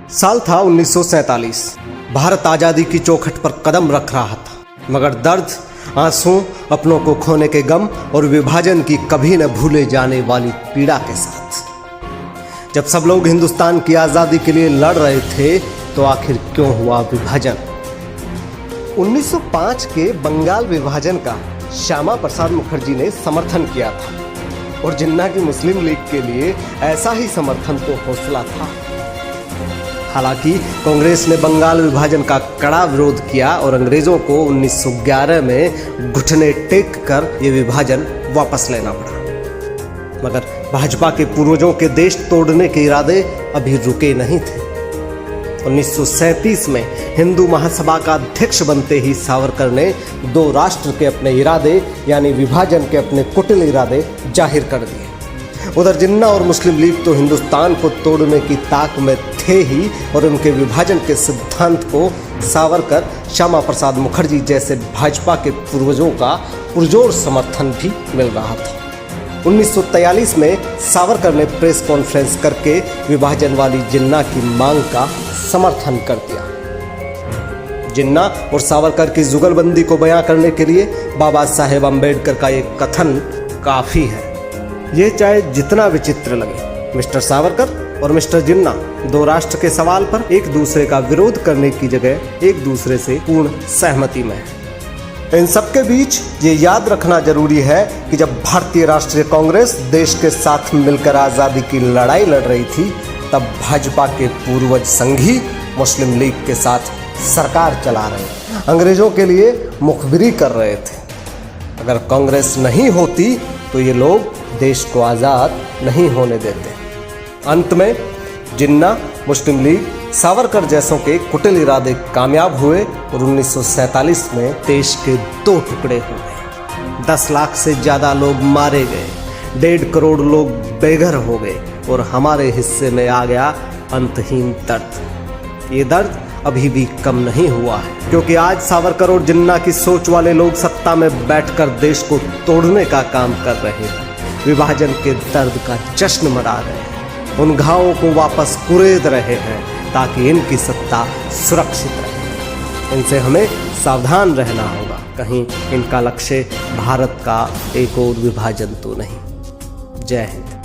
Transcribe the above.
साल था 1947। भारत आज़ादी की चौखट पर कदम रख रहा था, मगर दर्द, आंसू, अपनों को खोने के गम और विभाजन की कभी न भूले जाने वाली पीड़ा के साथ। जब सब लोग हिंदुस्तान की आज़ादी के लिए लड़ रहे थे तो आखिर क्यों हुआ विभाजन? 1905 के बंगाल विभाजन का श्यामा प्रसाद मुखर्जी ने समर्थन किया था और जिन्ना की मुस्लिम लीग के लिए ऐसा ही समर्थन तो हौसला था। हालांकि कांग्रेस ने बंगाल विभाजन का कड़ा विरोध किया और अंग्रेजों को 1911 में घुटने टेक कर यह विभाजन वापस लेना पड़ा। मगर भाजपा के पूर्वजों के देश तोड़ने के इरादे अभी रुके नहीं थे। 1937 में हिंदू महासभा का अध्यक्ष बनते ही सावरकर ने दो राष्ट्र के अपने इरादे यानी विभाजन के अपने कुटिल इरादे जाहिर कर दिए। उधर जिन्ना और मुस्लिम लीग तो हिंदुस्तान को तोड़ने की ताक में थे ही और उनके विभाजन के सिद्धांत को सावरकर, श्यामा प्रसाद मुखर्जी जैसे भाजपा के पूर्वजों का पुरजोर समर्थन भी मिल रहा था। 1943 में सावरकर ने प्रेस कॉन्फ्रेंस करके विभाजन वाली जिन्ना की मांग का समर्थन कर दिया। जिन्ना और सावरकर की जुगलबंदी को बयां करने के लिए बाबा साहेब अम्बेडकर का एक कथन काफी है। ये चाहे जितना विचित्र लगे, मिस्टर सावरकर और मिस्टर जिन्ना दो राष्ट्र के सवाल पर एक दूसरे का विरोध करने की जगह एक दूसरे से पूर्ण सहमति में है। इन सबके बीच ये याद रखना जरूरी है कि जब भारतीय राष्ट्रीय कांग्रेस देश के साथ मिलकर आज़ादी की लड़ाई लड़ रही थी, तब भाजपा के पूर्वज संघी मुस्लिम लीग के साथ सरकार चला रहे, अंग्रेजों के लिए मुखबिरी कर रहे थे। अगर कांग्रेस नहीं होती तो ये लोग देश को आज़ाद नहीं होने देते। अंत में जिन्ना, मुस्लिम लीग, सावरकर जैसों के कुटिल इरादे कामयाब हुए और 1947 में देश के दो टुकड़े हुए। 10 लाख से ज़्यादा लोग मारे गए, 1.5 करोड़ लोग बेघर हो गए और हमारे हिस्से में आ गया अंतहीन दर्द। ये दर्द अभी भी कम नहीं हुआ है, क्योंकि आज सावरकर और जिन्ना की सोच वाले लोग सत्ता में बैठकर देश को तोड़ने का काम कर रहे हैं, विभाजन के दर्द का जश्न मना रहे हैं, उन घावों को वापस कुरेद रहे हैं ताकि इनकी सत्ता सुरक्षित रहे। इनसे हमें सावधान रहना होगा, कहीं इनका लक्ष्य भारत का एक और विभाजन तो नहीं। जय हिंद।